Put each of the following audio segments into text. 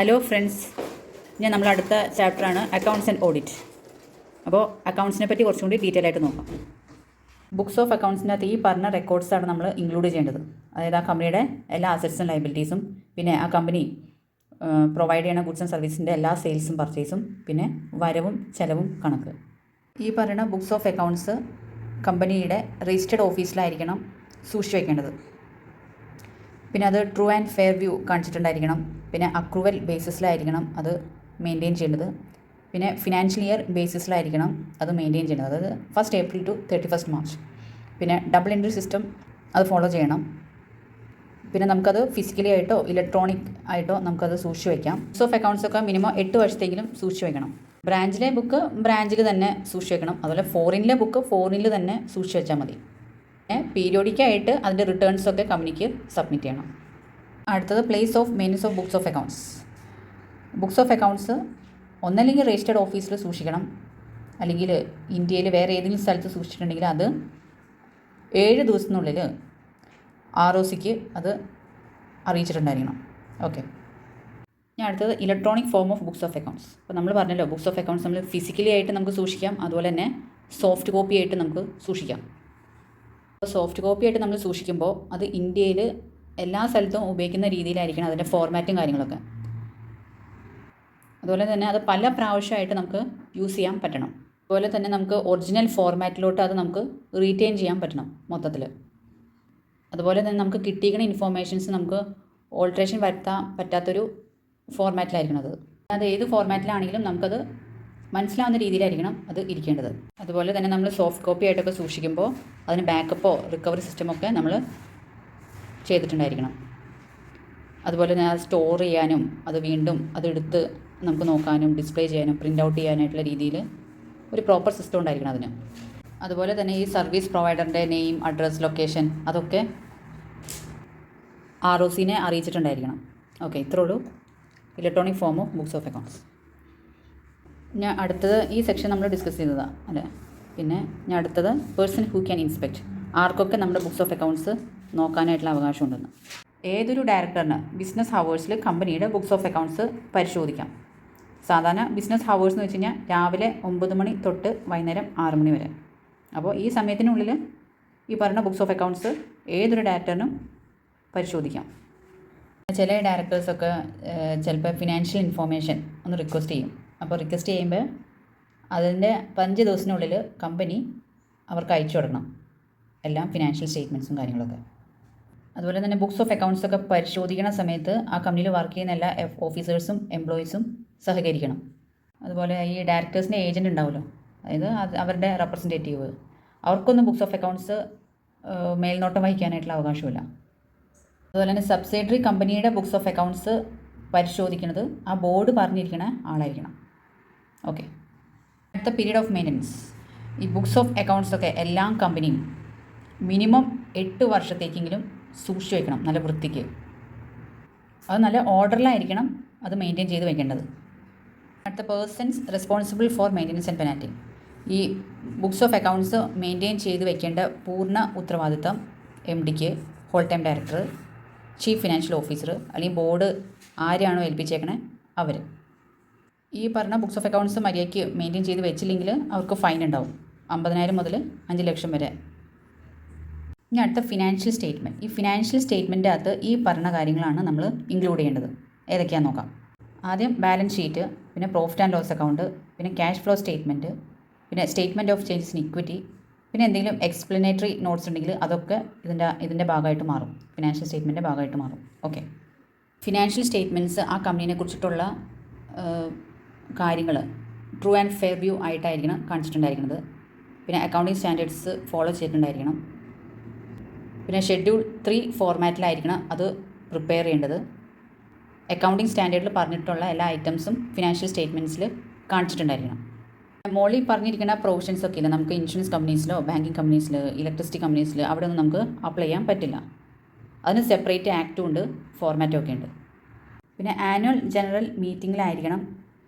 Hello friends, നമ്മൾ അടുത്ത ചാപ്റ്ററാണ് അക്കൗണ്ട്സ് ആൻഡ് ഓഡിറ്റ്. അപ്പോൾ അക്കൗണ്ട്സിനെ പറ്റി കുറച്ചും കൂടി ഡീറ്റെയിൽ ആയിട്ട് നോക്കാം. ബുക്സ് ഓഫ് അക്കൗണ്ട്സിൻ്റെ അകത്ത് ഈ പറഞ്ഞ റെക്കോർഡ്സാണ് നമ്മൾ ഇൻക്ലൂഡ് ചെയ്യേണ്ടത്. അതായത് ആ കമ്പനിയുടെ എല്ലാ അസറ്റ്സും ലയബിലിറ്റീസും, പിന്നെ ആ കമ്പനി പ്രൊവൈഡ് ചെയ്യുന്ന ഗുഡ്സ് ആൻഡ് സർവീസിൻ്റെ എല്ലാ സെയിൽസും പർച്ചേസും, പിന്നെ വരവും ചെലവും കണക്ക്. ഈ പറയുന്ന ബുക്സ് ഓഫ് അക്കൗണ്ട്സ് കമ്പനിയുടെ രജിസ്റ്റേർഡ് ഓഫീസിലായിരിക്കണം സൂക്ഷിച്ച് വയ്ക്കേണ്ടത്. പിന്നെ അത് ട്രൂ ആൻഡ് ഫെയർ വ്യൂ കാണിച്ചിട്ടുണ്ടായിരിക്കണം. പിന്നെ അക്രൂവൽ ബേസിസിലായിരിക്കണം അത് മെയിൻറ്റെയിൻ ചെയ്യേണ്ടത്. പിന്നെ ഫിനാൻഷ്യൽ ഇയർ ബേസിസിലായിരിക്കണം അത് മെയിൻറ്റെയിൻ ചെയ്യേണ്ടത്. അതായത് 1st April to 31st March. പിന്നെ ഡബിൾ എൻട്രി സിസ്റ്റം അത് ഫോളോ ചെയ്യണം. പിന്നെ നമുക്കത് ഫിസിക്കലി ആയിട്ടോ ഇലക്ട്രോണിക് ആയിട്ടോ നമുക്കത് സൂക്ഷിച്ച് വയ്ക്കാം. ബുക്സ് ഓഫ് അക്കൗണ്ട്സ് ഒക്കെ മിനിമം 8 വർഷത്തെങ്കിലും സൂക്ഷിച്ച് വയ്ക്കണം. ബ്രാഞ്ചിലെ ബുക്ക് ബ്രാഞ്ചിൽ തന്നെ സൂക്ഷിച്ച് വയ്ക്കണം. അതുപോലെ ഫോറിനിലെ ബുക്ക് ഫോറിനിൽ തന്നെ സൂക്ഷിച്ച് വെച്ചാൽ മതി. പീരിയോഡിക്കായിട്ട് അതിൻ്റെ റിട്ടേൺസൊക്കെ കമ്പനിക്ക് സബ്മിറ്റ് ചെയ്യണം. അടുത്തത് place of maintenance of books of accounts. Books of accounts ഒന്നല്ലെങ്കിൽ രജിസ്റ്റേർഡ് ഓഫീസിൽ സൂക്ഷിക്കണം, അല്ലെങ്കിൽ ഇന്ത്യയിൽ വേറെ ഏതെങ്കിലും സ്ഥലത്ത് സൂക്ഷിച്ചിട്ടുണ്ടെങ്കിൽ അത് 7 ദിവസത്തിനുള്ളിൽ ROCക്ക് അത് അറിയിച്ചിട്ടുണ്ടായിരിക്കണം. ഓക്കെ. ഞാൻ അടുത്തത് electronic form of books of accounts. അപ്പോൾ നമ്മൾ പറഞ്ഞല്ലോ, ബുക്സ് ഓഫ് അക്കൗണ്ട്സ് നമ്മൾ ഫിസിക്കലി ആയിട്ട് നമുക്ക് സൂക്ഷിക്കാം, അതുപോലെ തന്നെ സോഫ്റ്റ് കോപ്പി ആയിട്ട് നമുക്ക് സൂക്ഷിക്കാം. അപ്പോൾ സോഫ്റ്റ് കോപ്പി ആയിട്ട് നമ്മൾ സൂക്ഷിക്കുമ്പോൾ അത് ഇന്ത്യയിൽ എല്ലാ സ്ഥലത്തും ഉപയോഗിക്കുന്ന രീതിയിലായിരിക്കണം അതിൻ്റെ ഫോർമാറ്റും കാര്യങ്ങളൊക്കെ. അതുപോലെ തന്നെ അത് പല പ്രാവശ്യമായിട്ട് നമുക്ക് യൂസ് ചെയ്യാൻ പറ്റണം. അതുപോലെ തന്നെ നമുക്ക് ഒറിജിനൽ ഫോർമാറ്റിലോട്ട് അത് നമുക്ക് റീറ്റെയിൻ ചെയ്യാൻ പറ്റണം മൊത്തത്തിൽ. അതുപോലെ തന്നെ നമുക്ക് കിട്ടിയിരിക്കുന്ന ഇൻഫോർമേഷൻസ് നമുക്ക് ഓൾട്രേഷൻ വരുത്താൻ പറ്റാത്തൊരു ഫോർമാറ്റിലായിരിക്കണം അത് ഏത് ഫോർമാറ്റിലാണെങ്കിലും നമുക്കത് മനസ്സിലാവുന്ന രീതിയിലായിരിക്കണം അത് ഇരിക്കേണ്ടത്. അതുപോലെ തന്നെ നമ്മൾ സോഫ്റ്റ് കോപ്പി ആയിട്ടൊക്കെ സൂക്ഷിക്കുമ്പോൾ അതിന് ബാക്കപ്പോ റിക്കവറി സിസ്റ്റമൊക്കെ നമ്മൾ ചെയ്തിട്ടുണ്ടായിരിക്കണം. അതുപോലെ തന്നെ അത് സ്റ്റോർ ചെയ്യാനും അത് വീണ്ടും അതെടുത്ത് നമുക്ക് നോക്കാനും ഡിസ്പ്ലേ ചെയ്യാനും പ്രിൻ്റ് ഔട്ട് ചെയ്യാനായിട്ടുള്ള രീതിയിൽ ഒരു പ്രോപ്പർ സിസ്റ്റം ഉണ്ടായിരിക്കണം അതിന്. അതുപോലെ തന്നെ ഈ സർവീസ് പ്രൊവൈഡറിൻ്റെ നെയിം, അഡ്രസ്, ലൊക്കേഷൻ അതൊക്കെ ROCനെ അറിയിച്ചിട്ടുണ്ടായിരിക്കണം. ഓക്കെ, ഇത്രേ ഉള്ളൂ electronic form of books of accounts. ഞാൻ അടുത്തത് ഈ സെക്ഷൻ നമ്മൾ ഡിസ്കസ് ചെയ്തതാണ് അല്ലേ. പിന്നെ ഞാൻ അടുത്തത് പേഴ്സൺ ഹൂ ക്യാൻ ഇൻസ്പെക്ട്. ആർക്കൊക്കെ നമ്മുടെ ബുക്സ് ഓഫ് അക്കൗണ്ട്സ് നോക്കാനായിട്ടുള്ള അവകാശമുണ്ടെന്ന്. ഏതൊരു ഡയറക്ടറിന് ബിസിനസ് ഹവേഴ്സിൽ കമ്പനിയുടെ ബുക്സ് ഓഫ് അക്കൗണ്ട്സ് പരിശോധിക്കാം. സാധാരണ ബിസിനസ് ഹവേഴ്സ് എന്ന് വെച്ച് കഴിഞ്ഞാൽ രാവിലെ 9 മണി തൊട്ട് വൈകുന്നേരം 6 മണി വരെ. അപ്പോൾ ഈ സമയത്തിനുള്ളിൽ ഈ പറഞ്ഞ ബുക്സ് ഓഫ് അക്കൗണ്ട്സ് ഏതൊരു ഡയറക്ടറിനും പരിശോധിക്കാം. ചില ഡയറക്ടേഴ്സൊക്കെ ചിലപ്പോൾ ഫിനാൻഷ്യൽ ഇൻഫോർമേഷൻ ഒന്ന് റിക്വസ്റ്റ് ചെയ്യും. അപ്പോൾ റിക്വസ്റ്റ് ചെയ്യുമ്പോൾ അതിൻ്റെ 5 ദിവസത്തിനുള്ളിൽ കമ്പനി അവർക്ക് അയച്ചു കൊടുക്കണം എല്ലാം ഫിനാൻഷ്യൽ സ്റ്റേറ്റ്മെൻറ്റ്സും കാര്യങ്ങളൊക്കെ. അതുപോലെ തന്നെ ബുക്സ് ഓഫ് അക്കൗണ്ട്സ് ഒക്കെ പരിശോധിക്കുന്ന സമയത്ത് ആ കമ്പനിയിൽ വർക്ക് ചെയ്യുന്ന എല്ലാ ഓഫീസേഴ്സും എംപ്ലോയീസും സഹകരിക്കണം. അതുപോലെ ഈ ഡയറക്ടേഴ്സിൻ്റെ ഏജൻറ്റ് ഉണ്ടാവുമല്ലോ, അതായത് അവരുടെ റെപ്രസെൻറ്റേറ്റീവ്, അവർക്കൊന്നും ബുക്സ് ഓഫ് അക്കൗണ്ട്സ് മേൽനോട്ടം വഹിക്കാനായിട്ടുള്ള അവകാശമില്ല. അതുപോലെ തന്നെ സബ്സിഡറി കമ്പനിയുടെ ബുക്സ് ഓഫ് അക്കൗണ്ട്സ് പരിശോധിക്കുന്നത് ആ ബോർഡ് പറഞ്ഞിരിക്കുന്ന ആളായിരിക്കണം. ഓക്കെ. അടുത്ത പീരീഡ് ഓഫ് മെയിൻ്റനൻസ്. ഈ ബുക്സ് ഓഫ് അക്കൗണ്ട്സ് ഒക്കെ എല്ലാ കമ്പനിയും മിനിമം 8 വർഷത്തേക്കെങ്കിലും സൂക്ഷിച്ച് വയ്ക്കണം, നല്ല വൃത്തിക്ക്. അത് നല്ല ഓർഡറിലായിരിക്കണം അത് മെയിൻറ്റെയിൻ ചെയ്ത് വയ്ക്കേണ്ടത്. അടുത്ത persons responsible for maintenance and penalty. ഈ ബുക്സ് ഓഫ് അക്കൗണ്ട്സ് മെയിൻറ്റെയിൻ ചെയ്ത് വയ്ക്കേണ്ട പൂർണ്ണ ഉത്തരവാദിത്തം MDക്ക്, whole time director, chief financial officer അല്ലെങ്കിൽ ബോർഡ് ആരെയാണോ ഏൽപ്പിച്ചേക്കണേ അവർ. ഈ പറഞ്ഞ ബുക്സ് ഓഫ് അക്കൗണ്ട്സ് മര്യാദയ്ക്ക് മെയിൻറ്റെയിൻ ചെയ്ത് വെച്ചില്ലെങ്കിൽ അവർക്ക് ഫൈൻ ഉണ്ടാവും, 50,000 മുതൽ 5 ലക്ഷം വരെ. ഇനി അടുത്ത ഫിനാൻഷ്യൽ സ്റ്റേറ്റ്മെൻറ്റ്. ഈ ഫിനാൻഷ്യൽ സ്റ്റേറ്റ്മെൻറ്റ് അകത്ത് ഈ പറഞ്ഞ കാര്യങ്ങളാണ് നമ്മൾ ഇൻക്ലൂഡ് ചെയ്യേണ്ടത്. ഏതൊക്കെയാണെന്ന് നോക്കാം. ആദ്യം ബാലൻസ് ഷീറ്റ്, പിന്നെ പ്രോഫിറ്റ് ആൻഡ് ലോസ് അക്കൗണ്ട്, പിന്നെ ക്യാഷ് ഫ്ലോ സ്റ്റേറ്റ്മെൻറ്റ്, പിന്നെ statement of changes in equity, പിന്നെ എന്തെങ്കിലും എക്സ്പ്ലനേറ്ററി നോട്ട്സ് ഉണ്ടെങ്കിൽ അതൊക്കെ ഇതിൻ്റെ ഭാഗമായിട്ട് മാറും, ഫിനാൻഷ്യൽ സ്റ്റേറ്റ്മെൻറ്റിൻ്റെ ഭാഗമായിട്ട് മാറും. ഓക്കെ. ഫിനാൻഷ്യൽ സ്റ്റേറ്റ്മെൻറ്റ്സ് ആ കമ്പനീനെ കുറിച്ചിട്ടുള്ള കാര്യങ്ങൾ ട്രൂ ആൻഡ് ഫെയർ വ്യൂ ആയിട്ടായിരിക്കണം കാണിച്ചിട്ടുണ്ടായിരിക്കുന്നത്. പിന്നെ അക്കൗണ്ടിങ് സ്റ്റാൻഡേർഡ്സ് ഫോളോ ചെയ്തിട്ടുണ്ടായിരിക്കണം. പിന്നെ ഷെഡ്യൂൾ 3 ഫോർമാറ്റിലായിരിക്കണം അത് പ്രിപ്പയർ ചെയ്യേണ്ടത്. അക്കൗണ്ടിങ് സ്റ്റാൻഡേർഡിൽ പറഞ്ഞിട്ടുള്ള എല്ലാ ഐറ്റംസും ഫിനാൻഷ്യൽ സ്റ്റേറ്റ്മെൻറ്റ്സിൽ കാണിച്ചിട്ടുണ്ടായിരിക്കണം. മോളിൽ പറഞ്ഞിരിക്കുന്ന പ്രൊവിഷൻസ് ഒക്കെ ഇല്ല, നമുക്ക് ഇൻഷുറൻസ് കമ്പനീസിലോ ബാങ്കിങ് കമ്പനീസിൽ ഇലക്ട്രിസിറ്റി കമ്പനീസിൽ അവിടെ ഒന്നും നമുക്ക് അപ്ലൈ ചെയ്യാൻ പറ്റില്ല. അതിന് സെപ്പറേറ്റ് ആക്റ്റും ഉണ്ട്, ഫോർമാറ്റും ഒക്കെ ഉണ്ട്. പിന്നെ ആനുവൽ ജനറൽ മീറ്റിങ്ങിലായിരിക്കണം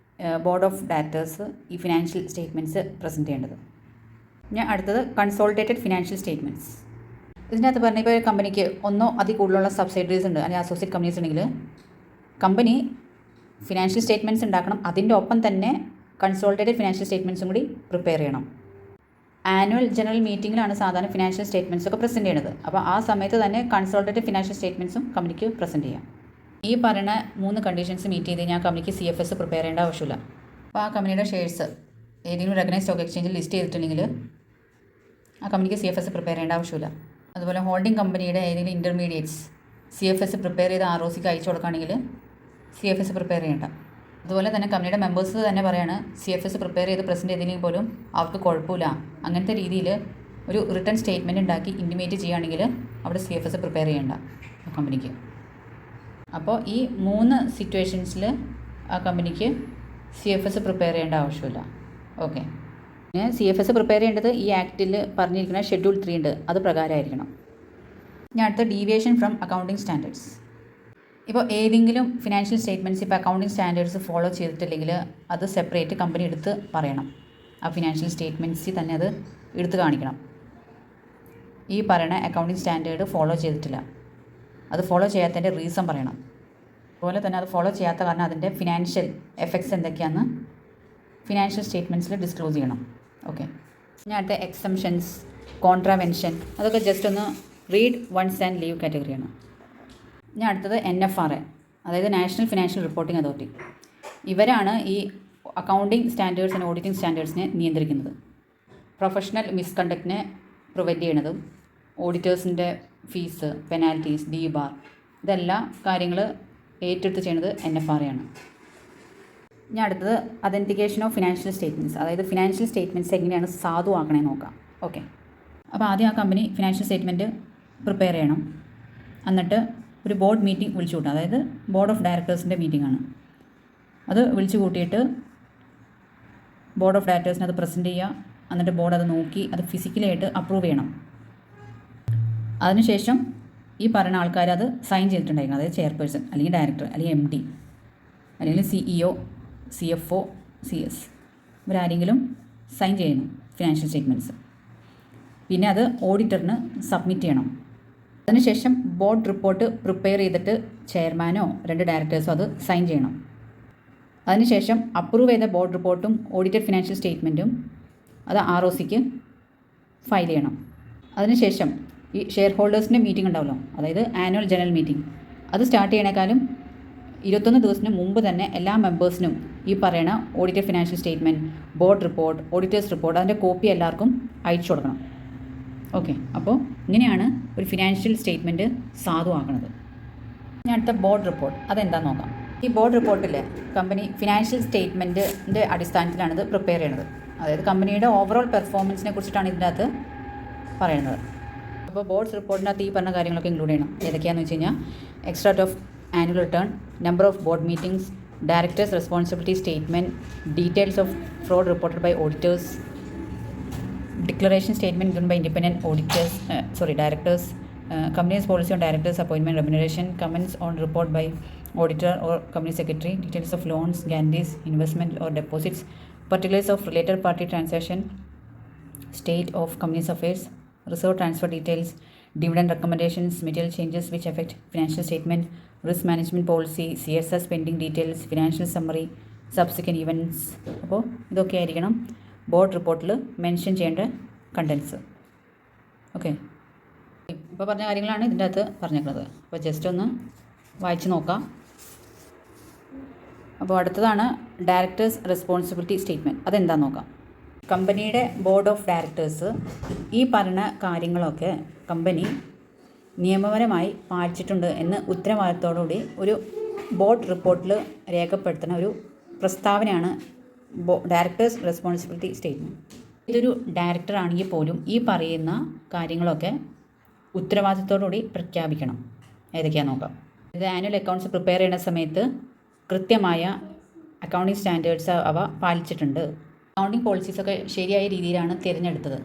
ബോർഡ് ഓഫ് ഡയറക്ടേഴ്സ് ഈ ഫിനാൻഷ്യൽ സ്റ്റേറ്റ്മെൻറ്റ്സ് പ്രസൻറ്റ് ചെയ്യേണ്ടത്. ഞാൻ അടുത്തത് കൺസോളിഡേറ്റഡ് ഫിനാൻഷ്യൽ സ്റ്റേറ്റ്മെൻറ്റ്സ്. ഇതിൻ്റെ അകത്ത് പറഞ്ഞ ഇപ്പോൾ കമ്പനിക്ക് ഒന്നോ അതിൽ കൂടുതലുള്ള സബ്സിഡറീസ് ഉണ്ട് അല്ലെങ്കിൽ അസോസിയേറ്റ് കമ്പനീസ് ഉണ്ടെങ്കിൽ കമ്പനി ഫിനാൻഷ്യൽ സ്റ്റേറ്റ്മെൻറ്റ്സ് ഉണ്ടാക്കണം, അതിൻ്റെ ഒപ്പം തന്നെ കൺസോളിഡേറ്റഡ് ഫിനാൻഷ്യൽ സ്റ്റേറ്റ്മെൻറ്റ്സും കൂടി പ്രിപ്പയർ ചെയ്യണം. ആനുവൽ ജനറൽ മീറ്റിങ്ങിലാണ് സാധാരണ ഫിനാൻഷ്യൽ സ്റ്റേറ്റ്മെൻറ്റ്സ് ഒക്കെ പ്രസൻറ്റ് ചെയ്യുന്നത്. അപ്പോൾ ആ സമയത്ത് തന്നെ കൺസോളിഡേറ്റഡ് ഫിനാൻഷ്യൽ സ്റ്റേറ്റ്മെൻറ്റ്സും കമ്പനിക്ക് പ്രസൻറ്റ് ചെയ്യാം. ഈ പറയുന്ന 3 കണ്ടീഷൻസ് മീറ്റ് ചെയ്ത് കഴിഞ്ഞാൽ കമ്പനിക്ക് CFS പ്രിപ്പയർ ചെയ്യേണ്ട ആവശ്യമില്ല. അപ്പോൾ ആ കമ്പനിയുടെ ഷെയർസ് ഏതെങ്കിലും റെക്കഗ്നൈസ്ഡ് സ്റ്റോക്ക് എക്സ്ചേഞ്ചിൽ ലിസ്റ്റ് ചെയ്തിട്ടുണ്ടെങ്കിൽ ആ കമ്പനിക്ക് CFS പ്രിപ്പയർ ചെയ്യേണ്ട ആവശ്യമില്ല. അതുപോലെ ഹോൾഡിംഗ് കമ്പനിയുടെ ഏതെങ്കിലും ഇൻ്റർമീഡിയറ്റ്സ് CFS പ്രിപ്പയർ ചെയ്ത് ROCക്ക് അയച്ചു കൊടുക്കുകയാണെങ്കിൽ CFS പ്രിപ്പയർ ചെയ്യേണ്ട. അതുപോലെ തന്നെ കമ്പനിയുടെ മെമ്പേഴ്സ് തന്നെ പറയാണ് CFS പ്രിപ്പയർ ചെയ്ത് പ്രസൻറ്റ് ചെയ്തില്ലെങ്കിൽ പോലും അവർക്ക് കുഴപ്പമില്ല, അങ്ങനത്തെ രീതിയിൽ ഒരു റിട്ടേൺ സ്റ്റേറ്റ്മെൻറ്റ് ഉണ്ടാക്കി ഇൻറ്റിമേറ്റ് ചെയ്യുകയാണെങ്കിൽ അവിടെ CFS പ്രിപ്പയർ ചെയ്യേണ്ട കമ്പനിക്ക്. അപ്പോൾ ഈ 3 സിറ്റുവേഷൻസിൽ ആ കമ്പനിക്ക് CFS പ്രിപ്പയർ ചെയ്യേണ്ട ആവശ്യമില്ല. ഓക്കെ. പിന്നെ CFS പ്രിപ്പയർ ചെയ്യേണ്ടത് ഈ ആക്റ്റിൽ പറഞ്ഞിരിക്കുന്ന ഷെഡ്യൂൾ 3 ഉണ്ട്, അത് പ്രകാരമായിരിക്കണം. ഇനി അടുത്ത ഡീവിയേഷൻ ഫ്രം അക്കൗണ്ടിങ് സ്റ്റാൻഡേർഡ്സ്. ഇപ്പോൾ ഏതെങ്കിലും ഫിനാൻഷ്യൽ സ്റ്റേറ്റ്മെൻറ്റ്സ് ഇപ്പോൾ അക്കൗണ്ടിങ് സ്റ്റാൻഡേർഡ്സ് ഫോളോ ചെയ്തിട്ടില്ലെങ്കിൽ അത് സെപ്പറേറ്റ് കമ്പനി എടുത്ത് പറയണം. ആ ഫിനാൻഷ്യൽ സ്റ്റേറ്റ്മെൻറ്റ്സിൽ തന്നെ അത് എടുത്ത് കാണിക്കണം. ഈ പറയുന്ന അക്കൗണ്ടിങ് സ്റ്റാൻഡേർഡ് ഫോളോ ചെയ്തിട്ടില്ല, അത് ഫോളോ ചെയ്യാത്തതിൻ്റെ റീസൺ പറയണം. അതുപോലെ തന്നെ അത് ഫോളോ ചെയ്യാത്ത കാരണം അതിൻ്റെ ഫിനാൻഷ്യൽ എഫക്ട്സ് എന്തൊക്കെയാണെന്ന് ഫിനാൻഷ്യൽ സ്റ്റേറ്റ്മെൻറ്റ്സിൽ ഡിസ്ക്ലോസ് ചെയ്യണം. ഓക്കെ. ഇനി അടുത്ത എക്സംഷൻസ്, കോൺട്രാവെൻഷൻ, അതൊക്കെ ജസ്റ്റ് ഒന്ന് റീഡ് വൺസ് ആൻഡ് ലീവ് കാറ്റഗറിയാണ്. ഇനി അടുത്തത് NFRA, അതായത് നാഷണൽ ഫിനാൻഷ്യൽ റിപ്പോർട്ടിംഗ് അതോറിറ്റി. ഇവരാണ് ഈ അക്കൗണ്ടിങ് സ്റ്റാൻഡേർഡ്സ് ആൻഡ് ഓഡിറ്റിംഗ് സ്റ്റാൻഡേർഡ്സിനെ നിയന്ത്രിക്കുന്നത്. പ്രൊഫഷണൽ മിസ്കണ്ടക്റ്റിനെ പ്രിവെൻറ്റ് ചെയ്യണതും ഓഡിറ്റേഴ്സിൻ്റെ ഫീസ്, പെനാൽറ്റീസ്, DBAR ഇതെല്ലാം കാര്യങ്ങൾ ഏറ്റെടുത്ത് ചെയ്യുന്നത് NFRA ആണ്. ഇനി അടുത്തത് അതെൻറ്റിക്കേഷൻ ഓഫ് ഫിനാൻഷ്യൽ സ്റ്റേറ്റ്മെൻറ്റ്സ്, അതായത് ഫിനാൻഷ്യൽ സ്റ്റേറ്റ്മെൻറ്റ്സ് എങ്ങനെയാണ് സാധുവാക്കണേ നോക്കാം. ഓക്കെ. അപ്പോൾ ആദ്യം ആ കമ്പനി ഫിനാൻഷ്യൽ സ്റ്റേറ്റ്മെൻറ്റ് പ്രിപ്പയർ ചെയ്യണം. എന്നിട്ട് ഒരു ബോർഡ് മീറ്റിംഗ് വിളിച്ചു കൂട്ടുക, അതായത് ബോർഡ് ഓഫ് ഡയറക്ടേഴ്സിൻ്റെ മീറ്റിംഗ് ആണ്. അത് വിളിച്ചു കൂട്ടിയിട്ട് ബോർഡ് ഓഫ് ഡയറക്ടേഴ്സിന് അത് പ്രസൻറ്റ് ചെയ്യുക. എന്നിട്ട് ബോർഡ് അത് നോക്കി അത് ഫിസിക്കലായിട്ട് അപ്രൂവ് ചെയ്യണം. അതിനുശേഷം ഈ പറയുന്ന ആൾക്കാർ അത് സൈൻ ചെയ്തിട്ടുണ്ടായിരിക്കണം, അതായത് ചെയർപേഴ്സൺ അല്ലെങ്കിൽ ഡയറക്ടർ അല്ലെങ്കിൽ MD അല്ലെങ്കിൽ CEO, CFO, CS ഇവരാരെങ്കിലും സൈൻ ചെയ്യണം ഫിനാൻഷ്യൽ സ്റ്റേറ്റ്മെൻറ്റ്സ്. പിന്നെ അത് ഓഡിറ്ററിന് സബ്മിറ്റ് ചെയ്യണം. അതിനുശേഷം ബോർഡ് റിപ്പോർട്ട് പ്രിപ്പയർ ചെയ്തിട്ട് ചെയർമാനോ 2 ഡയറക്ടേഴ്സോ അത് സൈൻ ചെയ്യണം. അതിനുശേഷം അപ്രൂവ് ചെയ്ത ബോർഡ് റിപ്പോർട്ടും ഓഡിറ്റഡ് ഫിനാൻഷ്യൽ സ്റ്റേറ്റ്മെൻറ്റും അത് ROCക്ക് ഫയൽ ചെയ്യണം. അതിനുശേഷം ഈ ഷെയർ ഹോൾഡേഴ്സിൻ്റെ മീറ്റിംഗ് ഉണ്ടാവുമല്ലോ, അതായത് ആനുവൽ ജനറൽ മീറ്റിംഗ്, അത് സ്റ്റാർട്ട് ചെയ്യണേക്കാളും 21 ദിവസത്തിന് മുമ്പ് തന്നെ എല്ലാ മെമ്പേഴ്സിനും ഈ പറയുന്ന audited financial statement, board report, auditors report അതിൻ്റെ കോപ്പി എല്ലാവർക്കും അയച്ചു കൊടുക്കണം. ഓക്കെ. അപ്പോൾ ഇങ്ങനെയാണ് ഒരു ഫിനാൻഷ്യൽ സ്റ്റേറ്റ്മെൻറ്റ് സാധുവാക്കുന്നത്. ഇനി അടുത്ത ബോർഡ് റിപ്പോർട്ട്, അതെന്താണെന്ന് നോക്കാം. ഈ ബോർഡ് റിപ്പോർട്ടിൽ കമ്പനി ഫിനാൻഷ്യൽ സ്റ്റേറ്റ്മെൻറ്റിൻ്റെ അടിസ്ഥാനത്തിലാണിത് പ്രിപ്പയർ ചെയ്യുന്നത്. അതായത് കമ്പനിയുടെ ഓവറോൾ പെർഫോമൻസിനെ കുറിച്ചിട്ടാണ് ഇതിൻ്റെ അകത്ത് പറയുന്നത്. അപ്പോൾ ബോർഡ് റിപ്പോർട്ടിനകത്ത് ഈ പറഞ്ഞ കാര്യങ്ങളൊക്കെ ഇൻക്ലൂഡ് ചെയ്യണം. ഏതൊക്കെയാണെന്ന് വെച്ച് കഴിഞ്ഞാൽ extract of annual return, number of board meetings, directors responsibility statement, details of fraud reported by auditors, declaration statement given by independent auditors, directors, company's policy on directors appointment, remuneration, comments on report by auditor or company secretary, details of loans, guarantees, investment or deposits, particulars of related party transaction, state of company's affairs, reserve transfer details, dividend recommendations, material changes which affect financial statement, risk management policy, CSR spending details, financial summary, subsequent events. അപ്പോൾ ഇതൊക്കെ ആയിരിക്കണം board റിപ്പോർട്ടിൽ mention ചെയ്യേണ്ട contents. Okay. ഇപ്പോൾ പറഞ്ഞ കാര്യങ്ങളാണ് ഇതിൻ്റെ അകത്ത് പറഞ്ഞിട്ടുള്ളത്. അപ്പോൾ ജസ്റ്റ് ഒന്ന് വായിച്ച് നോക്കാം. അപ്പോൾ അടുത്തതാണ് ഡയറക്ടേഴ്സ് റെസ്പോൺസിബിലിറ്റി സ്റ്റേറ്റ്മെൻറ്റ്, അതെന്താണെന്ന് നോക്കാം. കമ്പനിയുടെ ബോർഡ് ഓഫ് ഡയറക്ടേഴ്സ് ഈ പറഞ്ഞ കാര്യങ്ങളൊക്കെ കമ്പനി നിയമപരമായി പാലിച്ചിട്ടുണ്ട് എന്ന് ഉത്തരവാദിത്തത്തോടുകൂടി ഒരു ബോർഡ് റിപ്പോർട്ടിൽ രേഖപ്പെടുത്തുന്ന ഒരു പ്രസ്താവനയാണ് ഡയറക്ടേഴ്സ് റെസ്പോൺസിബിലിറ്റി സ്റ്റേറ്റ്മെൻറ്റ്. ഇതൊരു ഡയറക്ടർ ആണെങ്കിൽ പോലും ഈ പറയുന്ന കാര്യങ്ങളൊക്കെ ഉത്തരവാദിത്തത്തോടുകൂടി പ്രഖ്യാപിക്കണം. ഏതൊക്കെയാണെന്ന് നോക്കാം. ഇത് ആനുവൽ അക്കൗണ്ട്സ് പ്രിപ്പയർ ചെയ്യുന്ന സമയത്ത് കൃത്യമായ അക്കൗണ്ടിങ് സ്റ്റാൻഡേർഡ്സ് അവ പാലിച്ചിട്ടുണ്ട്. അക്കൗണ്ടിങ് പോളിസീസൊക്കെ ശരിയായ രീതിയിലാണ് തിരഞ്ഞെടുത്തത്.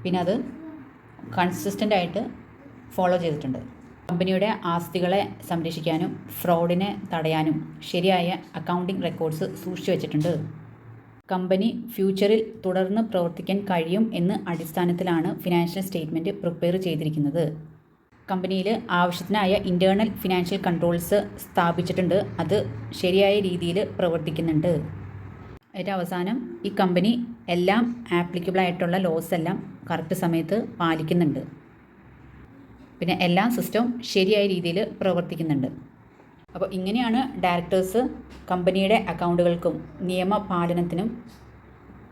പിന്നെ അത് കൺസിസ്റ്റൻ്റ് ആയിട്ട് ഫോളോ ചെയ്തിട്ടുണ്ട്. കമ്പനിയുടെ ആസ്തികളെ സംരക്ഷിക്കാനും ഫ്രോഡിനെ തടയാനും ശരിയായ അക്കൗണ്ടിങ് റെക്കോർഡ്സ് സൂക്ഷിച്ചു വച്ചിട്ടുണ്ട്. കമ്പനി ഫ്യൂച്ചറിൽ തുടർന്ന് പ്രവർത്തിക്കാൻ കഴിയും എന്ന അടിസ്ഥാനത്തിലാണ് ഫിനാൻഷ്യൽ സ്റ്റേറ്റ്മെൻറ്റ് പ്രിപ്പയർ ചെയ്തിരിക്കുന്നത്. കമ്പനിയിൽ ആവശ്യത്തിനായ ഇൻറ്റേർണൽ ഫിനാൻഷ്യൽ കൺട്രോൾസ് സ്ഥാപിച്ചിട്ടുണ്ട്. അത് ശരിയായ രീതിയിൽ പ്രവർത്തിക്കുന്നുണ്ട്. ഏറ്റവും അവസാനം ഈ കമ്പനി എല്ലാം ആപ്ലിക്കബിളായിട്ടുള്ള ലോസ് എല്ലാം കറക്റ്റ് സമയത്ത് പാലിക്കുന്നുണ്ട്. പിന്നെ എല്ലാ സിസ്റ്റവും ശരിയായ രീതിയിൽ പ്രവർത്തിക്കുന്നുണ്ട്. അപ്പോൾ ഇങ്ങനെയാണ് ഡയറക്ടേഴ്സ് കമ്പനിയുടെ അക്കൗണ്ടുകൾക്കും നിയമപാലനത്തിനും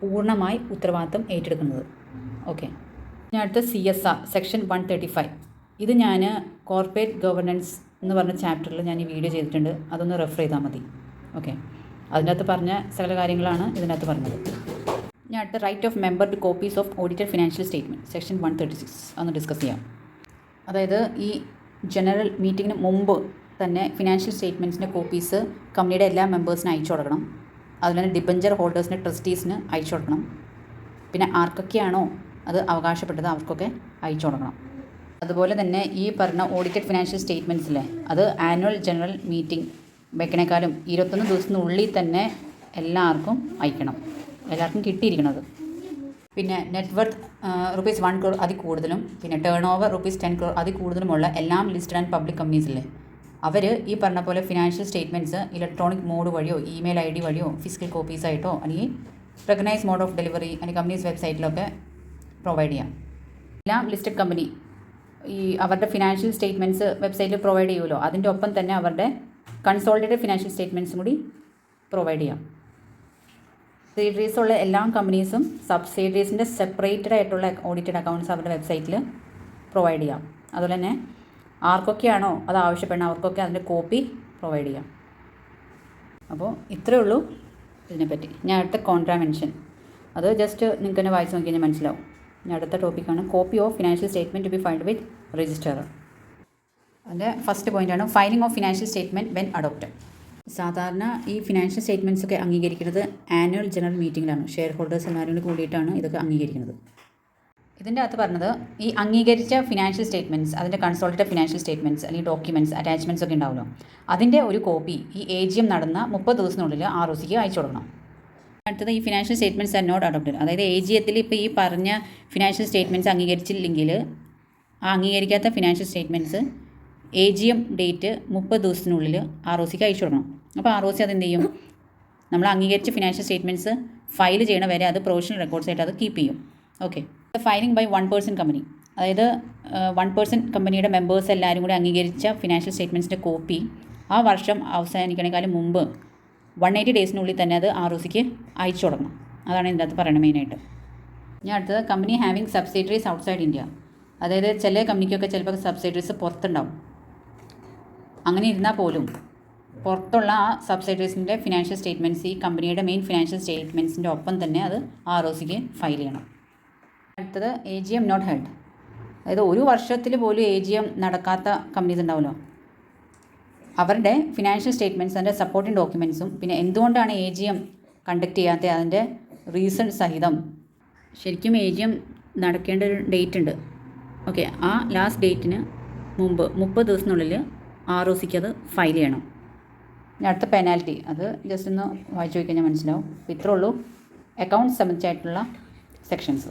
പൂർണ്ണമായി ഉത്തരവാദിത്തം ഏറ്റെടുക്കുന്നത്. ഓക്കെ, ഞാൻ അടുത്ത CSR സെക്ഷൻ 135. ഇത് ഞാൻ കോർപ്പറേറ്റ് ഗവർണൻസ് എന്ന് പറഞ്ഞ ചാപ്റ്ററിൽ ഞാൻ ഈ വീഡിയോ ചെയ്തിട്ടുണ്ട്. അതൊന്ന് റെഫർ ചെയ്താൽ മതി. ഓക്കെ, അതിനകത്ത് പറഞ്ഞ സകല കാര്യങ്ങളാണ് ഇതിനകത്ത് പറഞ്ഞത്. ഞാൻ അടുത്ത right of member to copies of audited financial statement section 136 ഒന്ന് ഡിസ്കസ് ചെയ്യാം. അതായത് ഈ ജനറൽ മീറ്റിങ്ങിന് മുമ്പ് തന്നെ ഫിനാൻഷ്യൽ സ്റ്റേറ്റ്മെൻറ്റ്സിൻ്റെ കോപ്പീസ് കമ്പനിയുടെ എല്ലാ മെമ്പേഴ്സിനും അയച്ചു കൊടുക്കണം. അതുപോലെ തന്നെ ഡിബഞ്ചർ ഹോൾഡേഴ്സിന്, ട്രസ്റ്റീസിന് അയച്ചു കൊടുക്കണം. പിന്നെ ആർക്കൊക്കെയാണോ അത് അവകാശപ്പെട്ടത് അവർക്കൊക്കെ അയച്ചു കൊടുക്കണം. അതുപോലെ തന്നെ ഈ പറഞ്ഞ ഓഡിറ്റഡ് ഫിനാൻഷ്യൽ സ്റ്റേറ്റ്മെൻറ്റ്സിലെ അത് ആനുവൽ ജനറൽ മീറ്റിംഗ് വെക്കണേക്കാളും 21 ദിവസത്തിനുള്ളിൽ തന്നെ എല്ലാവർക്കും അയക്കണം. എല്ലാവർക്കും കിട്ടിയിരിക്കണത്. പിന്നെ നെറ്റ്വർത്ത് ₹1 crore അതിൽ കൂടുതലും പിന്നെ ടേൺ ഓവർ ₹10 crore അതിൽ കൂടുതലുമുള്ള എല്ലാം ലിസ്റ്റഡ് ആൻഡ് പബ്ലിക് കമ്പനീസില്ലേ അവർ ഈ പറഞ്ഞ പോലെ ഫിനാൻഷ്യൽ സ്റ്റേറ്റ്മെൻറ്റ്സ് ഇലക്ട്രോണിക് മോഡ് വഴിയോ ഇമെയിൽ ID വഴിയോ ഫിസിക്കൽ കോപ്പീസായിട്ടോ അല്ലെങ്കിൽ റെക്കഗ്നൈസ് മോഡ് ഓഫ് ഡെലിവറി അല്ലെങ്കിൽ കമ്പനീസ് വെബ്സൈറ്റിലൊക്കെ പ്രൊവൈഡ് ചെയ്യാം. എല്ലാം ലിസ്റ്റഡ് കമ്പനി ഈ അവരുടെ ഫിനാൻഷ്യൽ സ്റ്റേറ്റ്മെൻറ്റ്സ് വെബ്സൈറ്റിൽ പ്രൊവൈഡ് ചെയ്യുമല്ലോ, അതിൻ്റെ ഒപ്പം തന്നെ അവരുടെ കൺസോളിഡേറ്റഡ് ഫിനാൻഷ്യൽ സ്റ്റേറ്റ്മെൻറ്റ്സും കൂടി പ്രൊവൈഡ് ചെയ്യാം. സബ്സിഡറീസ് ഉള്ള എല്ലാ കമ്പനീസും സബ്സിഡറീസിൻ്റെ സെപ്പറേറ്റഡ് ആയിട്ടുള്ള ഓഡിറ്റഡ് അക്കൗണ്ട്സ് അവരുടെ വെബ്സൈറ്റിൽ പ്രൊവൈഡ് ചെയ്യാം. അതുപോലെ തന്നെ ആർക്കൊക്കെയാണോ അത് ആവശ്യപ്പെടുന്നത് അവർക്കൊക്കെ അതിൻ്റെ കോപ്പി പ്രൊവൈഡ് ചെയ്യാം. അപ്പോൾ ഇത്രയേ ഉള്ളൂ ഇതിനെപ്പറ്റി. ഞാൻ അടുത്ത കോൺട്രാവെൻഷൻ അത് ജസ്റ്റ് നിങ്ങൾക്ക് തന്നെ വായിച്ച് നോക്കി കഴിഞ്ഞാൽ മനസ്സിലാവും. ഞാൻ അടുത്ത ടോപ്പിക്കാണ് copy of financial statement to be filed with register. അതിൻ്റെ ഫസ്റ്റ് പോയിൻ്റാണ് filing of financial statement when adopted. സാധാരണ ഈ ഫിനാൻഷ്യൽ സ്റ്റേറ്റ്മെൻറ്റ്സ് ഒക്കെ അംഗീകരിക്കുന്നത് ആനുവൽ ജനറൽ മീറ്റിങ്ങിലാണ്. ഷെയർ ഹോൾഡേഴ്സ് എല്ലാവരും കൂടി കൂടിയിട്ടാണ് ഇതൊക്കെ അംഗീകരിക്കുന്നത്. ഇതിൻ്റെ അകത്ത് പറഞ്ഞത് ഈ അംഗീകരിച്ച ഫിനാൻഷ്യൽ സ്റ്റേറ്റ്മെൻറ്റ്സ് അതിൻ്റെ കൺസോളിഡേറ്റഡ് ഫിനാൻഷ്യൽ സ്റ്റേറ്റ്മെൻറ്റ്സ് അല്ലെങ്കിൽ ഡോക്യുമെൻറ്റ്സ് അറ്റാച്ച്മെൻറ്റ്സ് ഒക്കെ ഉണ്ടാവുമല്ലോ, അതിൻ്റെ ഒരു കോപ്പി ഈ AGM നടന്ന 30 ദിവസത്തിനുള്ളിൽ ROCക്ക് അയച്ചു കൊടുക്കണം. അടുത്തത് ഈ financial statements are not adopted. അതായത് AGMത്തിൽ ഇപ്പോൾ ഈ പറഞ്ഞ ഫിനാൻഷ്യൽ സ്റ്റേറ്റ്മെൻറ്റ്സ് അംഗീകരിച്ചില്ലെങ്കിൽ ആ അംഗീകരിക്കാത്ത ഫിനാൻഷ്യൽ സ്റ്റേറ്റ്മെൻറ്റ്സ് AGM ഡേറ്റ് 30 ദിവസത്തിനുള്ളിൽ ROCക്ക് അയച്ചു കൊടുക്കണം. അപ്പോൾ ROC അതെന്ത് ചെയ്യും? നമ്മൾ അംഗീകരിച്ച ഫിനാൻഷ്യൽ സ്റ്റേറ്റ്മെൻറ്റ്സ് ഫയൽ ചെയ്യണ വരെ അത് പ്രൊവിഷണൽ റെക്കോർഡ്സായിട്ട് അത് കീപ്പ് ചെയ്യും. Okay, filing by 1 person company, അതായത് 1 person കമ്പനിയുടെ മെമ്പേഴ്സ് എല്ലാവരും കൂടി അംഗീകരിച്ച ഫിനാൻഷ്യൽ സ്റ്റേറ്റ്മെൻറ്റ്സിൻ്റെ കോപ്പി ആ വർഷം അവസാനിക്കണേക്കാളും മുമ്പ് 180 ഡേയ്സിനുള്ളിൽ തന്നെ അത് ROCക്ക് അയച്ചു കൊടുക്കണം. അതാണ് ഇതിൻ്റെ അകത്ത് പറയണത് മെയിനായിട്ട്. ഞാൻ അടുത്തത് company having subsidiaries outside India. അതായത് ചില കമ്പനിക്കൊക്കെ ചിലപ്പോൾ സബ്സിഡറീസ് പുറത്തുണ്ടാവും. അങ്ങനെ ഇരുന്നാൽ പോലും പുറത്തുള്ള ആ സബ്സിഡറീസിൻ്റെ ഫിനാൻഷ്യൽ സ്റ്റേറ്റ്മെൻറ്റ്സ് ഈ കമ്പനിയുടെ മെയിൻ ഫിനാൻഷ്യൽ സ്റ്റേറ്റ്മെൻറ്റ്സിൻ്റെ ഒപ്പം തന്നെ അത് ROCക്ക് ഫയൽ ചെയ്യണം. അടുത്തത് AGM നോട്ട് ഹെൽഡ്. അതായത് ഒരു വർഷത്തിൽ പോലും AGM നടക്കാത്ത കമ്പനീസ് ഉണ്ടാവുമല്ലോ, അവരുടെ ഫിനാൻഷ്യൽ സ്റ്റേറ്റ്മെൻറ്റ്സ് അതിൻ്റെ സപ്പോർട്ടിംഗ് ഡോക്യുമെൻറ്റ്സും പിന്നെ എന്തുകൊണ്ടാണ് AGM കണ്ടക്ട് ചെയ്യാത്ത അതിൻ്റെ റീസൺ സഹിതം ശരിക്കും AGM നടക്കേണ്ട ഒരു ഡേറ്റ് ഉണ്ട്. ഓക്കെ, ആ ലാസ്റ്റ് ഡേറ്റിന് മുമ്പ് 30 ദിവസത്തിനുള്ളിൽ ROCക്ക് അത് ഫയൽ ചെയ്യണം. ഇനി അടുത്ത പെനാൽറ്റി അത് ജസ്റ്റ് ഒന്ന് വായിച്ചു നോക്കി കഴിഞ്ഞാൽ മനസ്സിലാവും. ഇത്രേ ഉള്ളൂ അക്കൗണ്ട്സ് സംബന്ധിച്ചായിട്ടുള്ള സെക്ഷൻസ്.